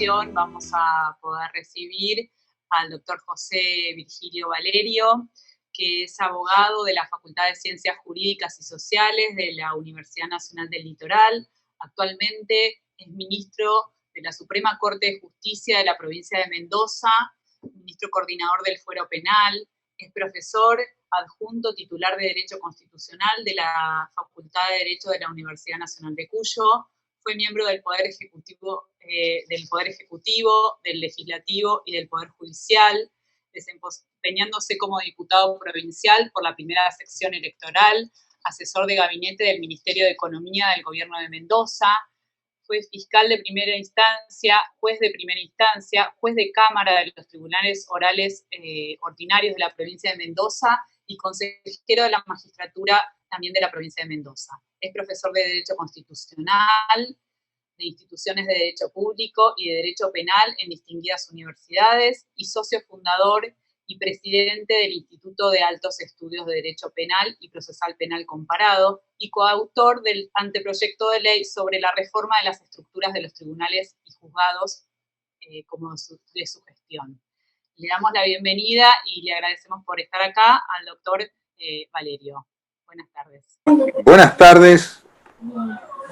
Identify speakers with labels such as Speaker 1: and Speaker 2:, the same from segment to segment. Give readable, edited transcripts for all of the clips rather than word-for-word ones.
Speaker 1: ocasión vamos a poder recibir al doctor José Virgilio Valerio, que es abogado de la Facultad de Ciencias Jurídicas y Sociales de la Universidad Nacional del Litoral. Actualmente es ministro de la Suprema Corte de Justicia de la provincia de Mendoza, ministro coordinador del Fuero Penal, es profesor adjunto titular de Derecho Constitucional de la Facultad de Derecho de la Universidad Nacional de Cuyo, fue miembro del Poder Ejecutivo, del Legislativo y del Poder Judicial, desempeñándose como diputado provincial por la primera sección electoral, asesor de gabinete del Ministerio de Economía del Gobierno de Mendoza, fue fiscal de primera instancia, juez de primera instancia, juez de cámara de los tribunales orales ordinarios de la provincia de Mendoza y consejero de la magistratura también de la provincia de Mendoza. Es profesor de Derecho Constitucional, de instituciones de Derecho Público y de Derecho Penal en distinguidas universidades y socio fundador y presidente del Instituto de Altos Estudios de Derecho Penal y Procesal Penal Comparado y coautor del anteproyecto de ley sobre la reforma de las estructuras de los tribunales y juzgados como de su gestión. Le damos la bienvenida y le agradecemos por estar acá al doctor Valerio. Buenas tardes.
Speaker 2: Buenas tardes.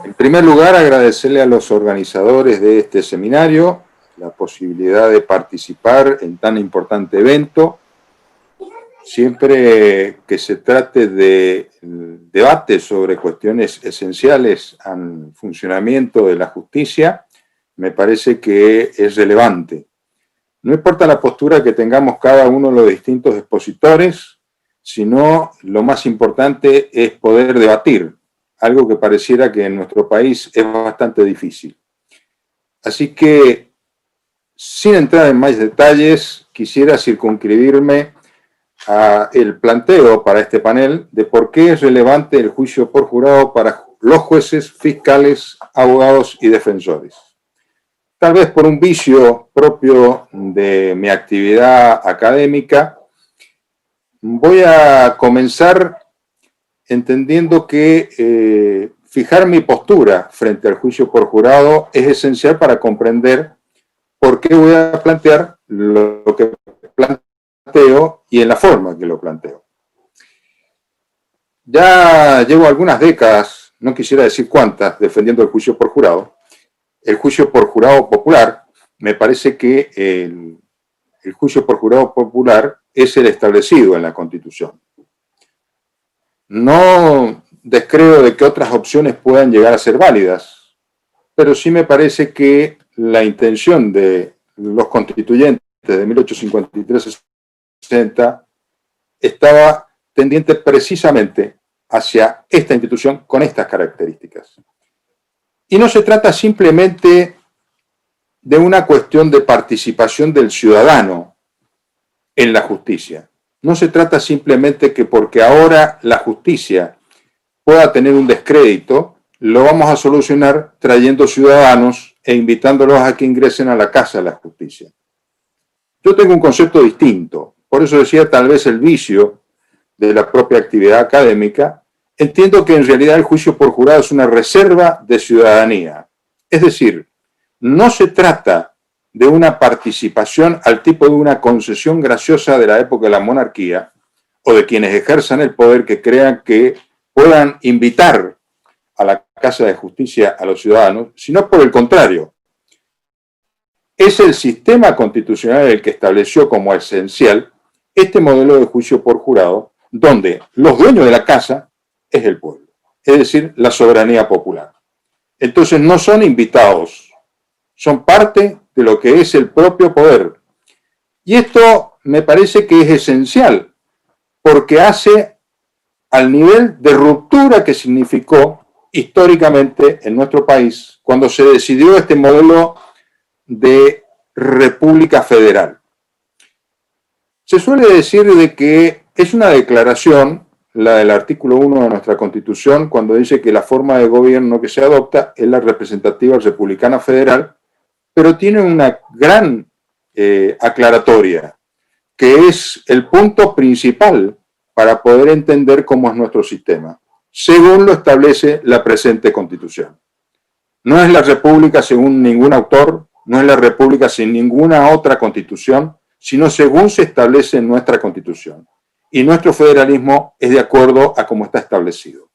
Speaker 2: En primer lugar, agradecerle a los organizadores de este seminario la posibilidad de participar en tan importante evento. Siempre que se trate de debate sobre cuestiones esenciales al funcionamiento de la justicia, me parece que es relevante. No importa la postura que tengamos cada uno de los distintos expositores, sino lo más importante es poder debatir, algo que pareciera que en nuestro país es bastante difícil. Así que, sin entrar en más detalles, quisiera circunscribirme a el planteo para este panel de por qué es relevante el juicio por jurado para los jueces, fiscales, abogados y defensores. Tal vez por un vicio propio de mi actividad académica, voy a comenzar entendiendo que fijar mi postura frente al juicio por jurado es esencial para comprender por qué voy a plantear lo que planteo y en la forma que lo planteo. Ya llevo algunas décadas, no quisiera decir cuántas, defendiendo el juicio por jurado. El juicio por jurado popular, me parece que el juicio por jurado popular es el establecido en la Constitución. No descreo de que otras opciones puedan llegar a ser válidas, pero sí me parece que la intención de los constituyentes de 1853-60 estaba tendiente precisamente hacia esta institución con estas características. Y no se trata simplemente de una cuestión de participación del ciudadano en la justicia. No se trata simplemente que porque ahora la justicia pueda tener un descrédito, lo vamos a solucionar trayendo ciudadanos e invitándolos a que ingresen a la casa de la justicia. Yo tengo un concepto distinto, por eso decía tal vez el vicio de la propia actividad académica. Entiendo que en realidad el juicio por jurado es una reserva de ciudadanía. Es decir, no se trata de una participación al tipo de una concesión graciosa de la época de la monarquía o de quienes ejerzan el poder que crean que puedan invitar a la Casa de Justicia a los ciudadanos, sino por el contrario. Es el sistema constitucional el que estableció como esencial este modelo de juicio por jurado, donde los dueños de la casa es el pueblo, es decir, la soberanía popular. Entonces no son invitados, son parte de lo que es el propio poder. Y esto me parece que es esencial, porque hace al nivel de ruptura que significó históricamente en nuestro país cuando se decidió este modelo de república federal. Se suele decir de que es una declaración, la del artículo 1 de nuestra Constitución, cuando dice que la forma de gobierno que se adopta es la representativa republicana federal, pero tiene una gran aclaratoria, que es el punto principal para poder entender cómo es nuestro sistema, según lo establece la presente Constitución. No es la república, según ningún autor, no es la república sin ninguna otra constitución, sino según se establece en nuestra constitución. Y nuestro federalismo es de acuerdo a cómo está establecido.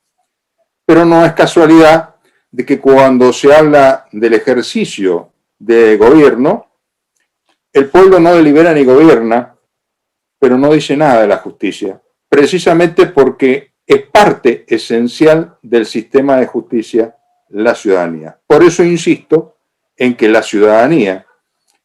Speaker 2: Pero no es casualidad de que cuando se habla del ejercicio de gobierno, el pueblo no delibera ni gobierna, pero no dice nada de la justicia, precisamente porque es parte esencial del sistema de justicia la ciudadanía. Por eso insisto en que la ciudadanía,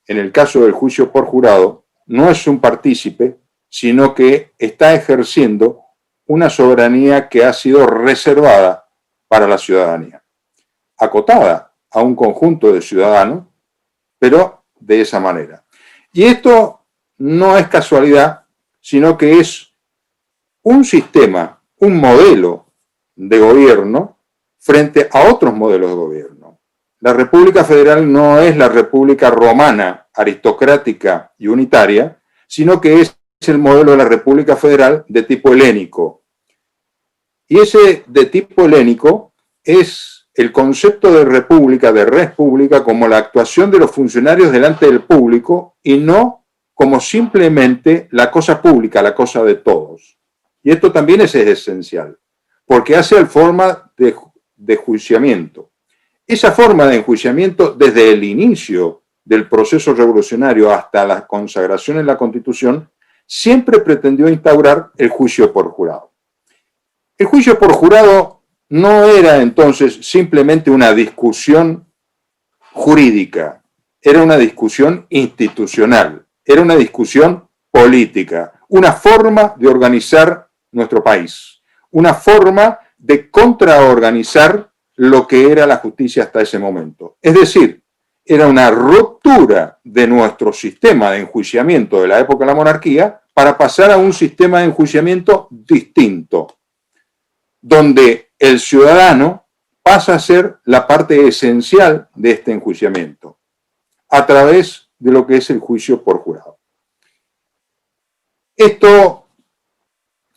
Speaker 2: en el caso del juicio por jurado, no es un partícipe, sino que está ejerciendo una soberanía que ha sido reservada para la ciudadanía, acotada a un conjunto de ciudadanos, pero de esa manera. Y esto no es casualidad, sino que es un sistema, un modelo de gobierno frente a otros modelos de gobierno. La República Federal no es la República Romana, aristocrática y unitaria, sino que es el modelo de la República Federal de tipo helénico. Y ese de tipo helénico es el concepto de república, de res pública, como la actuación de los funcionarios delante del público y no como simplemente la cosa pública, la cosa de todos. Y esto también es esencial, porque hace forma de enjuiciamiento. Esa forma de enjuiciamiento, desde el inicio del proceso revolucionario hasta la consagración en la Constitución, siempre pretendió instaurar el juicio por jurado. El juicio por jurado no era entonces simplemente una discusión jurídica, era una discusión institucional, era una discusión política, una forma de organizar nuestro país, una forma de contraorganizar lo que era la justicia hasta ese momento. Es decir, era una ruptura de nuestro sistema de enjuiciamiento de la época de la monarquía para pasar a un sistema de enjuiciamiento distinto, donde el ciudadano pasa a ser la parte esencial de este enjuiciamiento, a través de lo que es el juicio por jurado. Esto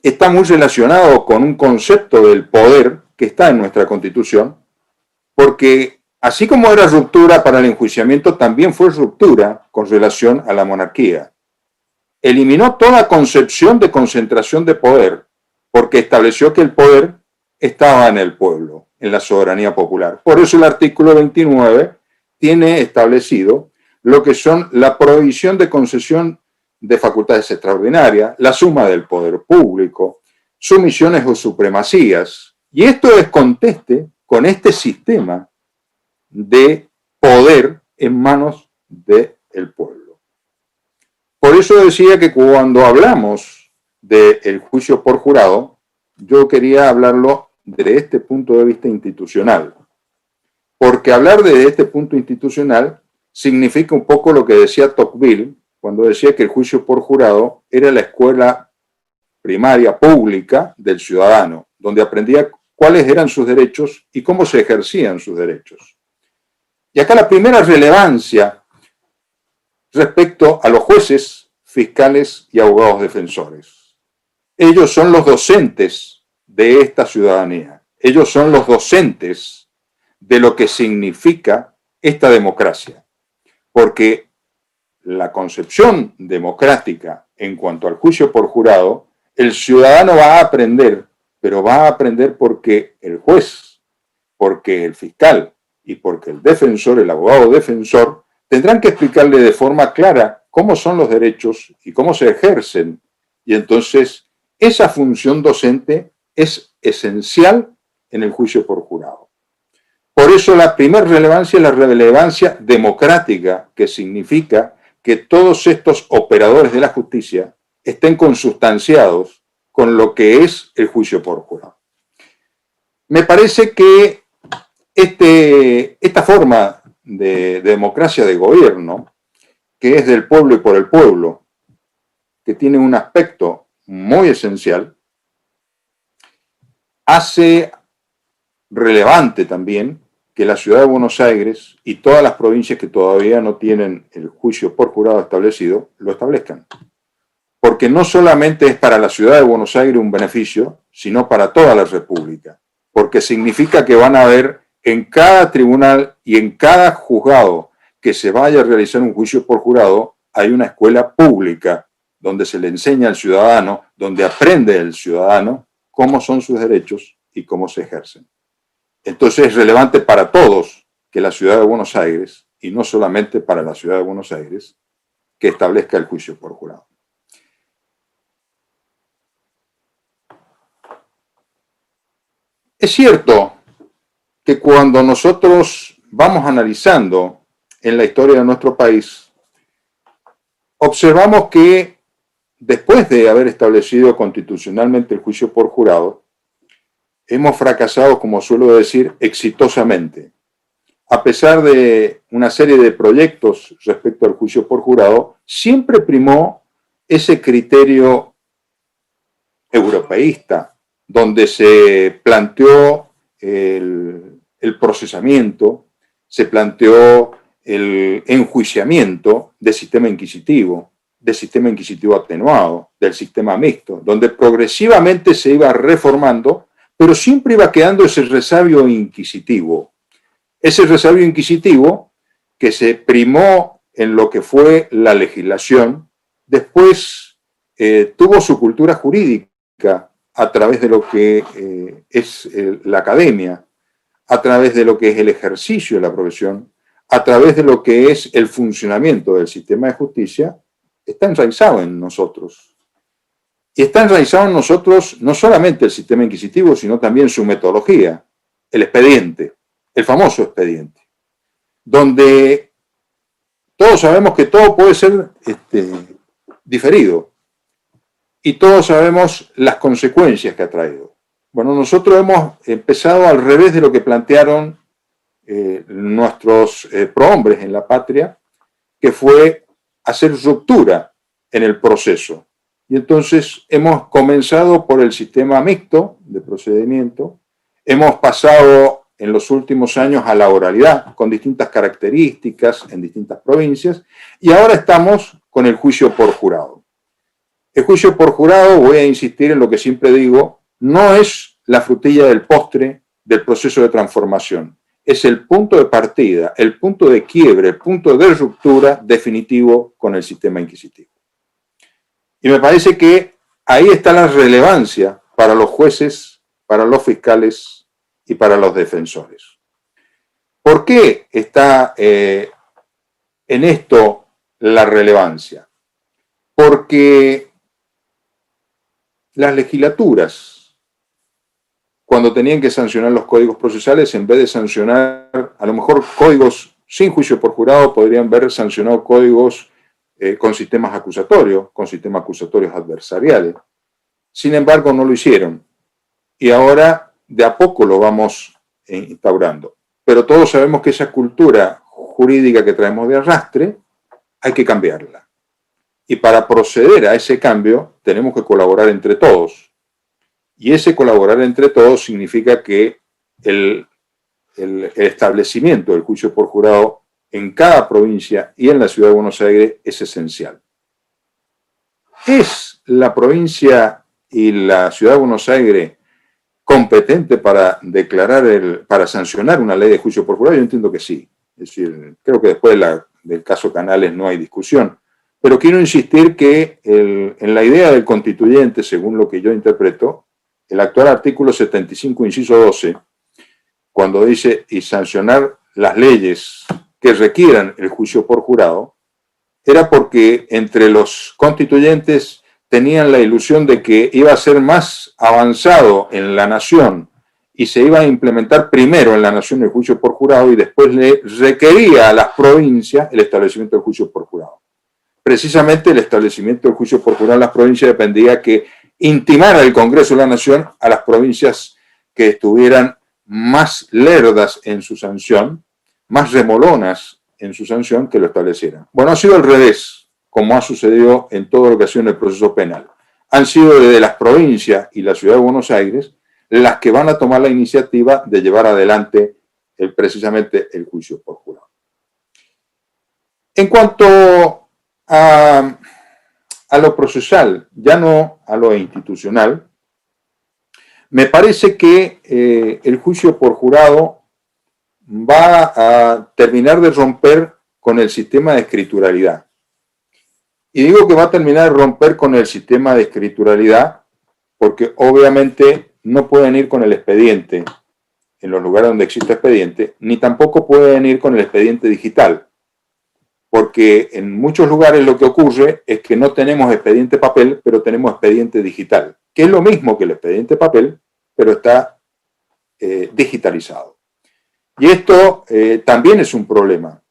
Speaker 2: está muy relacionado con un concepto del poder que está en nuestra Constitución, porque así como era ruptura para el enjuiciamiento, también fue ruptura con relación a la monarquía. Eliminó toda concepción de concentración de poder, porque estableció que el poder estaba en el pueblo, en la soberanía popular. Por eso el artículo 29 tiene establecido lo que son la prohibición de concesión de facultades extraordinarias, la suma del poder público, sumisiones o supremacías. Y esto es conteste con este sistema de poder en manos del pueblo. Por eso decía que cuando hablamos del juicio por jurado, yo quería hablarlo desde este punto de vista institucional. Porque hablar desde este punto institucional significa un poco lo que decía Tocqueville cuando decía que el juicio por jurado era la escuela primaria pública del ciudadano, donde aprendía cuáles eran sus derechos y cómo se ejercían sus derechos. Y acá la primera relevancia respecto a los jueces, fiscales y abogados defensores. Ellos son los docentes de esta ciudadanía. Ellos son los docentes de lo que significa esta democracia. Porque la concepción democrática en cuanto al juicio por jurado, el ciudadano va a aprender, pero va a aprender porque el juez, porque el fiscal y porque el defensor, el abogado defensor, tendrán que explicarle de forma clara cómo son los derechos y cómo se ejercen. Y entonces esa función docente es esencial en el juicio por jurado. Por eso la primera relevancia es la relevancia democrática, que significa que todos estos operadores de la justicia estén consustanciados con lo que es el juicio por jurado. Me parece que esta forma de democracia de gobierno, que es del pueblo y por el pueblo, que tiene un aspecto muy esencial, hace relevante también que la ciudad de Buenos Aires y todas las provincias que todavía no tienen el juicio por jurado establecido, lo establezcan. Porque no solamente es para la ciudad de Buenos Aires un beneficio, sino para toda la República. Porque significa que van a haber en cada tribunal y en cada juzgado que se vaya a realizar un juicio por jurado, hay una escuela pública donde se le enseña al ciudadano, donde aprende el ciudadano cómo son sus derechos y cómo se ejercen. Entonces es relevante para todos que la ciudad de Buenos Aires, y no solamente para la ciudad de Buenos Aires, que establezca el juicio por jurado. Es cierto que cuando nosotros vamos analizando en la historia de nuestro país, observamos que después de haber establecido constitucionalmente el juicio por jurado, hemos fracasado, como suelo decir, exitosamente. A pesar de una serie de proyectos respecto al juicio por jurado, siempre primó ese criterio europeísta, donde se planteó el procesamiento, se planteó el enjuiciamiento del sistema inquisitivo atenuado, del sistema mixto, donde progresivamente se iba reformando, pero siempre iba quedando ese resabio inquisitivo. Ese resabio inquisitivo que se primó en lo que fue la legislación, después tuvo su cultura jurídica a través de lo que es la academia, a través de lo que es el ejercicio de la profesión, a través de lo que es el funcionamiento del sistema de justicia, está enraizado en nosotros. Y está enraizado en nosotros no solamente el sistema inquisitivo, sino también su metodología, el expediente, el famoso expediente, donde todos sabemos que todo puede ser diferido y todos sabemos las consecuencias que ha traído. Bueno, nosotros hemos empezado al revés de lo que plantearon nuestros prohombres en la patria, que fue hacer ruptura en el proceso. Y entonces hemos comenzado por el sistema mixto de procedimiento, hemos pasado en los últimos años a la oralidad, con distintas características en distintas provincias, y ahora estamos con el juicio por jurado. El juicio por jurado, voy a insistir en lo que siempre digo, no es la frutilla del postre del proceso de transformación. Es el punto de partida, el punto de quiebre, el punto de ruptura definitivo con el sistema inquisitivo. Y me parece que ahí está la relevancia para los jueces, para los fiscales y para los defensores. ¿Por qué está en esto la relevancia? Porque las legislaturas, cuando tenían que sancionar los códigos procesales, en vez de sancionar a lo mejor códigos sin juicio por jurado, podrían haber sancionado códigos con sistemas acusatorios adversariales. Sin embargo, no lo hicieron. Y ahora, de a poco lo vamos instaurando. Pero todos sabemos que esa cultura jurídica que traemos de arrastre, hay que cambiarla. Y para proceder a ese cambio, tenemos que colaborar entre todos. Y ese colaborar entre todos significa que el establecimiento del juicio por jurado en cada provincia y en la ciudad de Buenos Aires es esencial. ¿Es la provincia y la ciudad de Buenos Aires competente para para sancionar una ley de juicio por jurado? Yo entiendo que sí. Es decir, creo que después del caso Canales no hay discusión. Pero quiero insistir que en la idea del constituyente, según lo que yo interpreto, el actual artículo 75, inciso 12, cuando dice y sancionar las leyes que requieran el juicio por jurado, era porque entre los constituyentes tenían la ilusión de que iba a ser más avanzado en la nación y se iba a implementar primero en la nación el juicio por jurado y después le requería a las provincias el establecimiento del juicio por jurado. Precisamente el establecimiento del juicio por jurado en las provincias dependía que intimara el Congreso de la Nación a las provincias que estuvieran más lerdas en su sanción, más remolonas en su sanción, que lo establecieran. Bueno, ha sido al revés, como ha sucedido en todo lo que ha sido en el proceso penal. Han sido desde las provincias y la ciudad de Buenos Aires las que van a tomar la iniciativa de llevar adelante precisamente el juicio por jurado. En cuanto a lo procesal, ya no a lo institucional, me parece que el juicio por jurado va a terminar de romper con el sistema de escrituralidad. Y digo que va a terminar de romper con el sistema de escrituralidad porque obviamente no pueden ir con el expediente en los lugares donde existe expediente, ni tampoco pueden ir con el expediente digital, porque en muchos lugares lo que ocurre es que no tenemos expediente papel, pero tenemos expediente digital, que es lo mismo que el expediente papel, pero está digitalizado. Y esto también es un problema.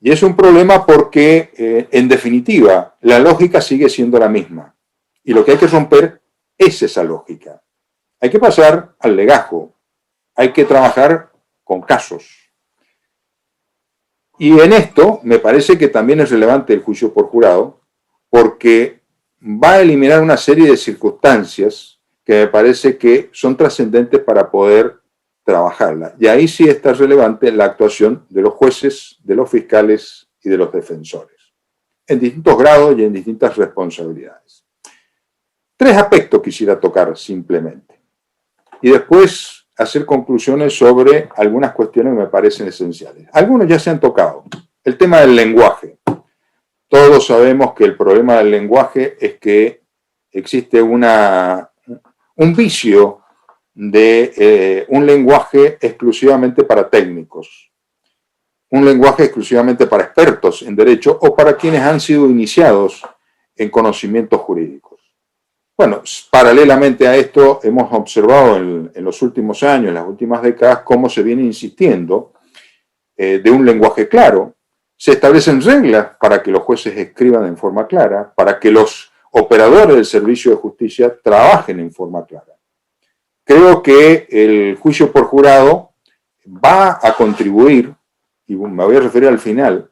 Speaker 2: Y es un problema porque, en definitiva, la lógica sigue siendo la misma. Y lo que hay que romper es esa lógica. Hay que pasar al legajo. Hay que trabajar con casos. Y en esto me parece que también es relevante el juicio por jurado, porque va a eliminar una serie de circunstancias que me parece que son trascendentes para poder trabajarla. Y ahí sí está relevante la actuación de los jueces, de los fiscales y de los defensores, en distintos grados y en distintas responsabilidades. 3 aspectos quisiera tocar simplemente. Y después hacer conclusiones sobre algunas cuestiones que me parecen esenciales. Algunos ya se han tocado. El tema del lenguaje. Todos sabemos que el problema del lenguaje es que existe un vicio de un lenguaje exclusivamente para técnicos, un lenguaje exclusivamente para expertos en derecho o para quienes han sido iniciados en conocimientos jurídicos. Bueno, paralelamente a esto hemos observado en los últimos años, en las últimas décadas, cómo se viene insistiendo de un lenguaje claro. Se establecen reglas para que los jueces escriban en forma clara, para que los operadores del servicio de justicia trabajen en forma clara. Creo que el juicio por jurado va a contribuir, y me voy a referir al final,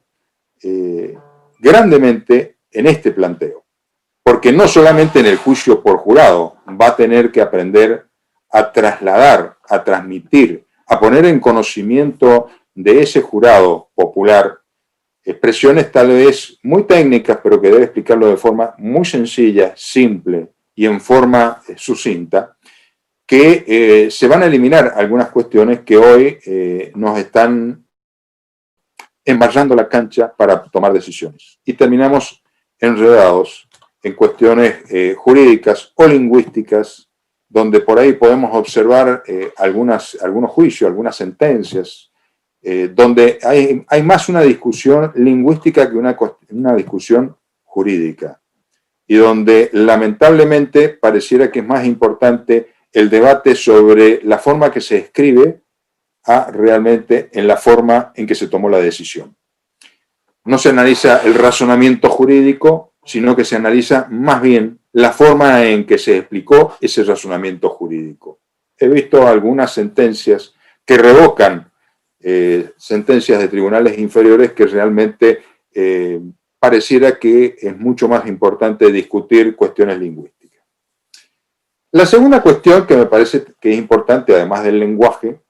Speaker 2: grandemente en este planteo. Porque no solamente en el juicio por jurado va a tener que aprender a trasladar, a transmitir, a poner en conocimiento de ese jurado popular expresiones tal vez muy técnicas, pero que debe explicarlo de forma muy sencilla, simple y en forma sucinta, que se van a eliminar algunas cuestiones que hoy nos están embarrando la cancha para tomar decisiones. Y terminamos enredados en cuestiones jurídicas o lingüísticas, donde por ahí podemos observar algunos juicios, algunas sentencias, donde hay más una discusión lingüística que una discusión jurídica, y donde lamentablemente pareciera que es más importante el debate sobre la forma que se escribe a realmente en la forma en que se tomó la decisión. No se analiza el razonamiento jurídico, sino que se analiza más bien la forma en que se explicó ese razonamiento jurídico. He visto algunas sentencias que revocan sentencias de tribunales inferiores que realmente pareciera que es mucho más importante discutir cuestiones lingüísticas. La segunda cuestión que me parece que es importante, además del lenguaje,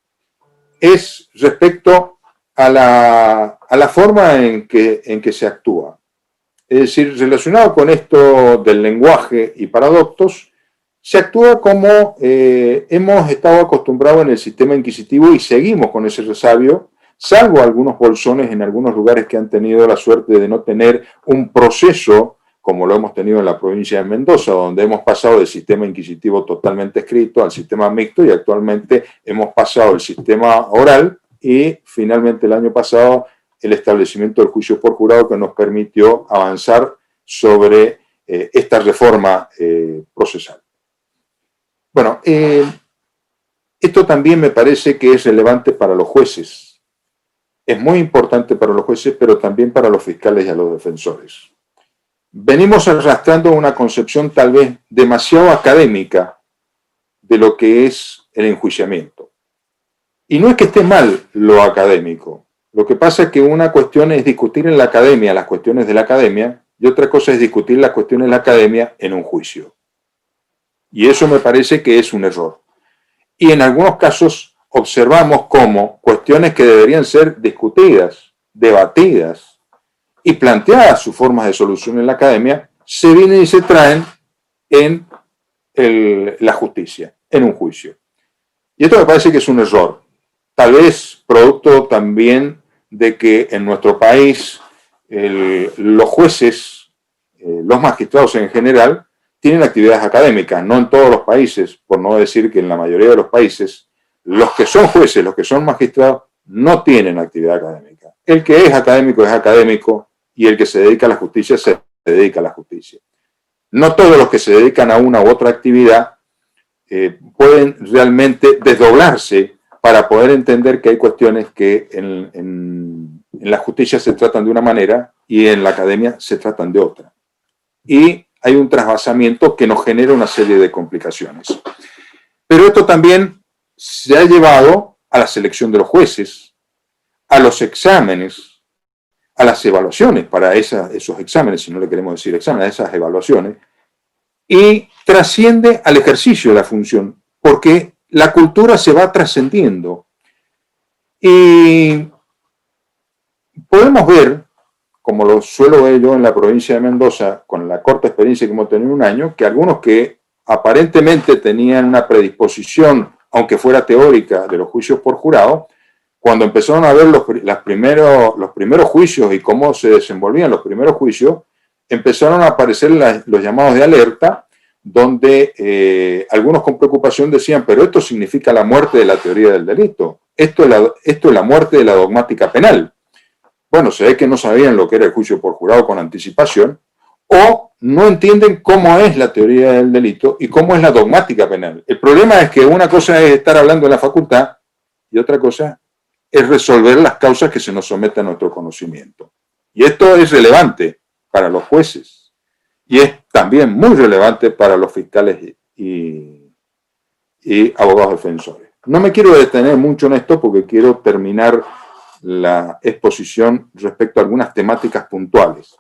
Speaker 2: es respecto a la forma en que se actúa. Es decir, relacionado con esto del lenguaje y paradoxos, se actúa como hemos estado acostumbrados en el sistema inquisitivo y seguimos con ese resabio, salvo algunos bolsones en algunos lugares que han tenido la suerte de no tener un proceso como lo hemos tenido en la provincia de Mendoza, donde hemos pasado del sistema inquisitivo totalmente escrito al sistema mixto y actualmente hemos pasado el sistema oral y finalmente el año pasado el establecimiento del juicio por jurado que nos permitió avanzar sobre esta reforma procesal. Bueno, esto también me parece que es relevante para los jueces. Es muy importante para los jueces, pero también para los fiscales y a los defensores. Venimos arrastrando una concepción tal vez demasiado académica de lo que es el enjuiciamiento. Y no es que esté mal lo académico. Lo que pasa es que una cuestión es discutir en la academia las cuestiones de la academia y otra cosa es discutir las cuestiones de la academia en un juicio. Y eso me parece que es un error. Y en algunos casos observamos cómo cuestiones que deberían ser discutidas, debatidas y planteadas sus formas de solución en la academia, se vienen y se traen en la justicia, en un juicio. Y esto me parece que es un error. Tal vez producto también de que en nuestro país los jueces, los magistrados en general, tienen actividades académicas, no en todos los países, por no decir que en la mayoría de los países, los que son jueces, los que son magistrados, no tienen actividad académica. El que es académico, y el que se dedica a la justicia se dedica a la justicia. No todos los que se dedican a una u otra actividad pueden realmente desdoblarse para poder entender que hay cuestiones que en la justicia se tratan de una manera y en la academia se tratan de otra. Y hay un trasvasamiento que nos genera una serie de complicaciones. Pero esto también se ha llevado a la selección de los jueces, a los exámenes, a las evaluaciones para esos exámenes, si no le queremos decir exámenes, a esas evaluaciones, y trasciende al ejercicio de la función, porque la cultura se va trascendiendo. Y podemos ver, como lo suelo ver yo en la provincia de Mendoza, con la corta experiencia que hemos tenido un año, que algunos que aparentemente tenían una predisposición, aunque fuera teórica, de los juicios por jurado, cuando empezaron a ver los primeros juicios y cómo se desenvolvían los primeros juicios, empezaron a aparecer los llamados de alerta, donde algunos con preocupación decían, pero esto significa la muerte de la teoría del delito, esto es la muerte de la dogmática penal. Bueno, se ve que no sabían lo que era el juicio por jurado con anticipación, o no entienden cómo es la teoría del delito y cómo es la dogmática penal. El problema es que una cosa es estar hablando en la facultad y otra cosa es resolver las causas que se nos someten a nuestro conocimiento. Y esto es relevante para los jueces y es también muy relevante para los fiscales y abogados defensores. No me quiero detener mucho en esto porque quiero terminar la exposición respecto a algunas temáticas puntuales.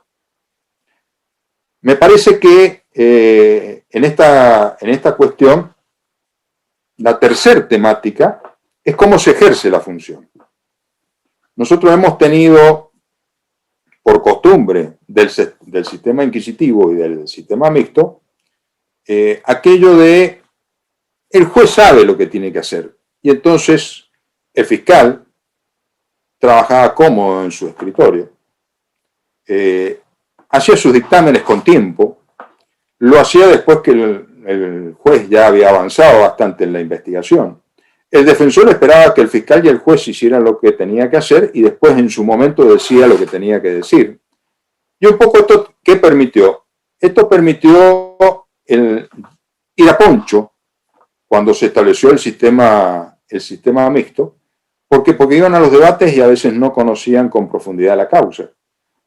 Speaker 2: Me parece que en esta cuestión, la tercera temática es cómo se ejerce la función. Nosotros hemos tenido, por costumbre del sistema inquisitivo y del sistema mixto, aquello de el juez sabe lo que tiene que hacer y entonces el fiscal trabajaba cómodo en su escritorio, hacía sus dictámenes con tiempo, lo hacía después que el juez ya había avanzado bastante en la investigación. El defensor esperaba que el fiscal y el juez hicieran lo que tenía que hacer y después en su momento decía lo que tenía que decir. Y un poco esto, ¿qué permitió? Esto permitió ir a poncho cuando se estableció el sistema mixto, porque iban a los debates y a veces no conocían con profundidad la causa.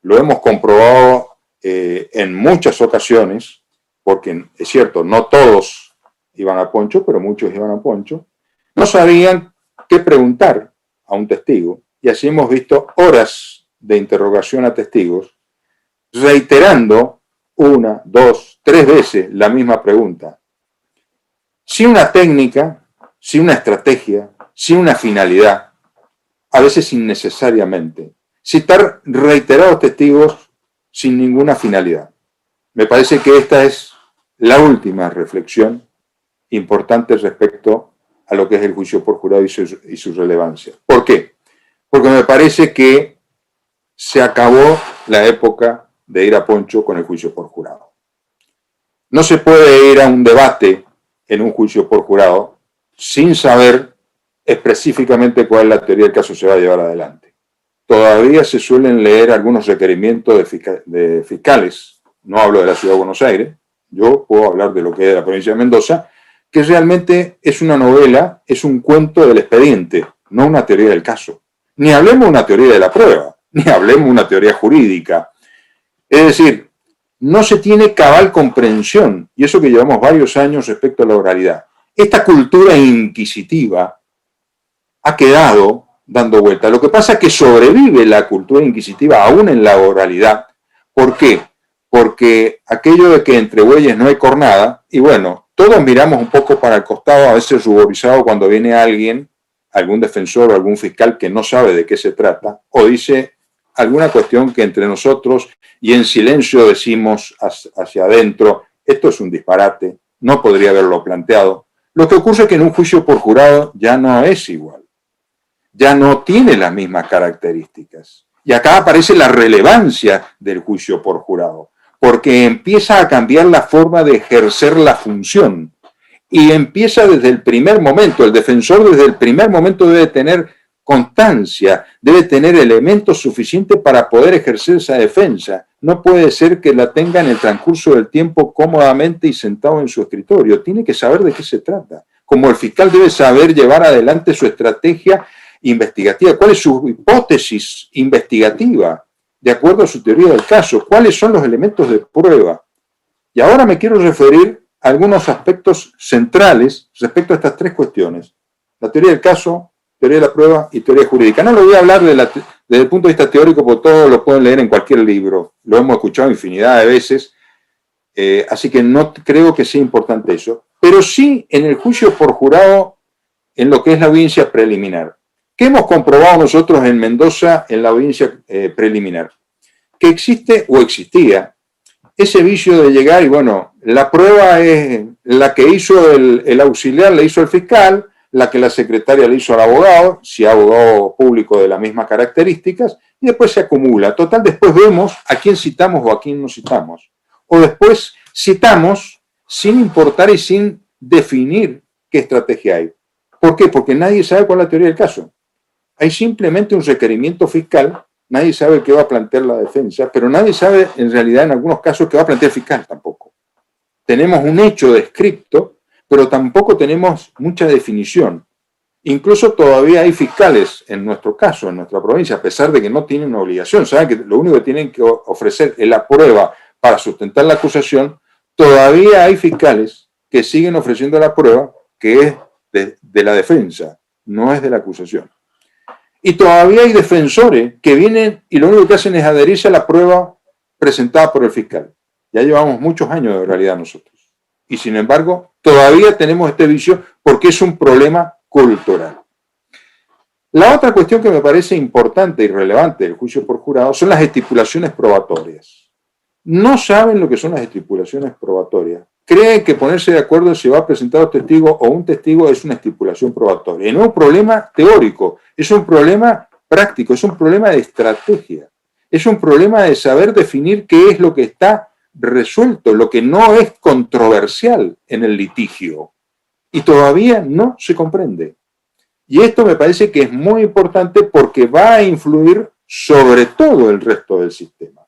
Speaker 2: Lo hemos comprobado en muchas ocasiones, porque es cierto, no todos iban a poncho, pero muchos iban a poncho. No sabían qué preguntar a un testigo, y así hemos visto horas de interrogación a testigos, reiterando 1, 2, 3 veces la misma pregunta. Sin una técnica, sin una estrategia, sin una finalidad, a veces innecesariamente. Citar reiterados testigos sin ninguna finalidad. Me parece que esta es la última reflexión importante respecto a lo que es el juicio por jurado y su relevancia. ¿Por qué? Porque me parece que se acabó la época de ir a poncho con el juicio por jurado. No se puede ir a un debate en un juicio por jurado sin saber específicamente cuál es la teoría del caso que se va a llevar adelante. Todavía se suelen leer algunos requerimientos de fiscales, no hablo de la Ciudad de Buenos Aires, yo puedo hablar de lo que es de la provincia de Mendoza, que realmente es una novela, es un cuento del expediente, no una teoría del caso. Ni hablemos de una teoría de la prueba, ni hablemos de una teoría jurídica. Es decir, no se tiene cabal comprensión, y eso que llevamos varios años respecto a la oralidad. Esta cultura inquisitiva ha quedado dando vuelta. Lo que pasa es que sobrevive la cultura inquisitiva aún en la oralidad. ¿Por qué? Porque aquello de que entre bueyes no hay cornada, y bueno, todos miramos un poco para el costado, a veces ruborizado cuando viene alguien, algún defensor o algún fiscal que no sabe de qué se trata, o dice alguna cuestión que entre nosotros y en silencio decimos hacia adentro, esto es un disparate, no podría haberlo planteado. Lo que ocurre es que en un juicio por jurado ya no es igual. ya no tiene las mismas características. Y acá aparece la relevancia del juicio por jurado, porque empieza a cambiar la forma de ejercer la función. Y empieza desde el primer momento, el defensor desde el primer momento debe tener constancia, debe tener elementos suficientes para poder ejercer esa defensa. No puede ser que la tenga en el transcurso del tiempo cómodamente y sentado en su escritorio. Tiene que saber de qué se trata. Como el fiscal debe saber llevar adelante su estrategia investigativa, cuál es su hipótesis investigativa, de acuerdo a su teoría del caso, cuáles son los elementos de prueba. Y ahora me quiero referir a algunos aspectos centrales respecto a estas tres cuestiones: la teoría del caso, teoría de la prueba y teoría jurídica. No lo voy a hablar desde el punto de vista teórico, porque todos lo pueden leer en cualquier libro, lo hemos escuchado infinidad de veces, así que no creo que sea importante eso, pero sí en el juicio por jurado, en lo que es la audiencia preliminar. ¿Qué hemos comprobado nosotros en Mendoza en la audiencia preliminar? Que existe o existía ese vicio de llegar y bueno, la prueba es la que hizo el auxiliar, le hizo el fiscal, la que la secretaria le hizo al abogado, si abogado público de las mismas características, y después se acumula. Total, después vemos a quién citamos o a quién no citamos. O después citamos sin importar y sin definir qué estrategia hay. ¿Por qué? Porque nadie sabe cuál es la teoría del caso. Hay simplemente un requerimiento fiscal, nadie sabe qué va a plantear la defensa, pero nadie sabe en realidad en algunos casos qué va a plantear el fiscal tampoco. Tenemos un hecho descripto, pero tampoco tenemos mucha definición. Incluso todavía hay fiscales, en nuestro caso, en nuestra provincia, a pesar de que no tienen una obligación, saben que lo único que tienen que ofrecer es la prueba para sustentar la acusación, todavía hay fiscales que siguen ofreciendo la prueba que es de la defensa, no es de la acusación. Y todavía hay defensores que vienen y lo único que hacen es adherirse a la prueba presentada por el fiscal. Ya llevamos muchos años de realidad nosotros. Y sin embargo, todavía tenemos este vicio porque es un problema cultural. La otra cuestión que me parece importante y relevante del juicio por jurado son las estipulaciones probatorias. No saben lo que son las estipulaciones probatorias. Creen que ponerse de acuerdo si va a presentar un testigo o un testigo es una estipulación probatoria. Y no es un problema teórico, es un problema práctico, es un problema de estrategia. Es un problema de saber definir qué es lo que está resuelto, lo que no es controversial en el litigio. Y todavía no se comprende. Y esto me parece que es muy importante porque va a influir sobre todo el resto del sistema.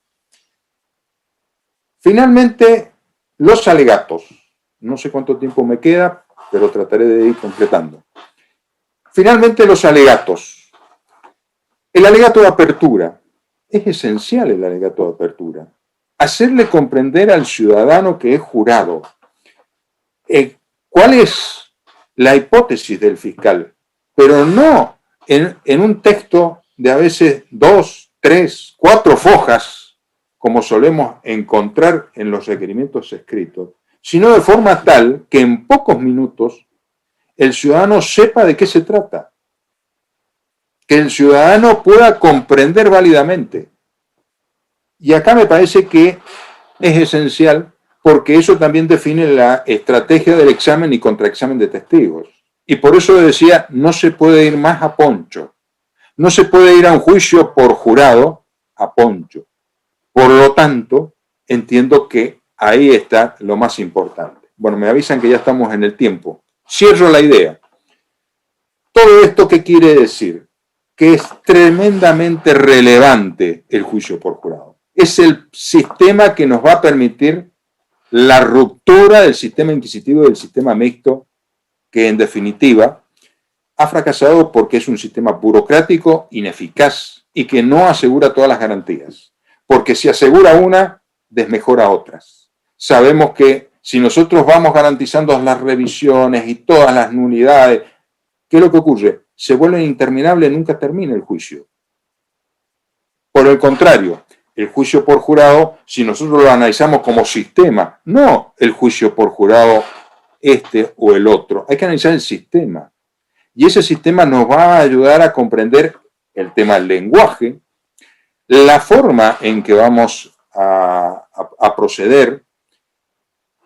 Speaker 2: Finalmente, los alegatos. No sé cuánto tiempo me queda, pero trataré de ir completando. Finalmente, los alegatos. El alegato de apertura. Es esencial el alegato de apertura. Hacerle comprender al ciudadano que es jurado cuál es la hipótesis del fiscal, pero no en un texto de a veces 2, 3, 4 fojas, como solemos encontrar en los requerimientos escritos, sino de forma tal que en pocos minutos el ciudadano sepa de qué se trata, que el ciudadano pueda comprender válidamente. Y acá me parece que es esencial porque eso también define la estrategia del examen y contraexamen de testigos. Y por eso decía, no se puede ir más a poncho. No se puede ir a un juicio por jurado a poncho. Por lo tanto, entiendo que ahí está lo más importante. Bueno, me avisan que ya estamos en el tiempo. Cierro la idea. Todo esto, ¿qué quiere decir? Que es tremendamente relevante el juicio por jurado. Es el sistema que nos va a permitir la ruptura del sistema inquisitivo y del sistema mixto, que en definitiva ha fracasado porque es un sistema burocrático, ineficaz y que no asegura todas las garantías. Porque si asegura una, desmejora otras. Sabemos que si nosotros vamos garantizando las revisiones y todas las nulidades, ¿qué es lo que ocurre? Se vuelve interminable, nunca termina el juicio. Por el contrario, el juicio por jurado, si nosotros lo analizamos como sistema, no el juicio por jurado este o el otro, hay que analizar el sistema. Y ese sistema nos va a ayudar a comprender el tema del lenguaje, la forma en que vamos a proceder,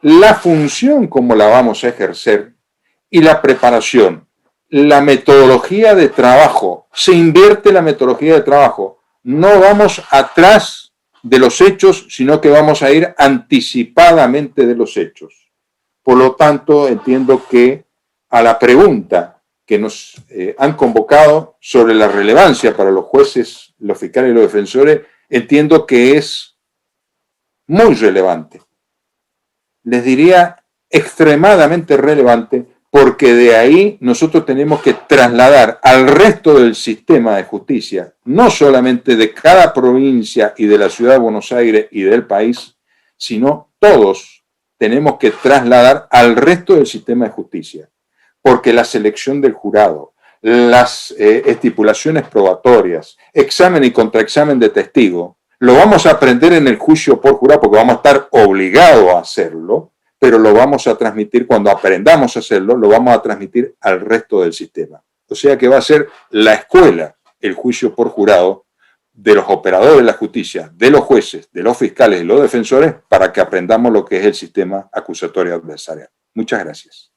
Speaker 2: la función como la vamos a ejercer y la preparación. la metodología de trabajo, se invierte la metodología de trabajo. No vamos atrás de los hechos, sino que vamos a ir anticipadamente de los hechos. Por lo tanto, entiendo que a la pregunta que nos han convocado sobre la relevancia para los jueces, los fiscales y los defensores, entiendo que es muy relevante. Les diría extremadamente relevante, porque de ahí nosotros tenemos que trasladar al resto del sistema de justicia, no solamente de cada provincia y de la ciudad de Buenos Aires y del país, sino todos tenemos que trasladar al resto del sistema de justicia, porque la selección del jurado, las estipulaciones probatorias, examen y contraexamen de testigo, lo vamos a aprender en el juicio por jurado porque vamos a estar obligados a hacerlo, pero lo vamos a transmitir, cuando aprendamos a hacerlo, lo vamos a transmitir al resto del sistema. O sea que va a ser la escuela, el juicio por jurado, de los operadores de la justicia, de los jueces, de los fiscales y los defensores, para que aprendamos lo que es el sistema acusatorio adversarial. Muchas gracias.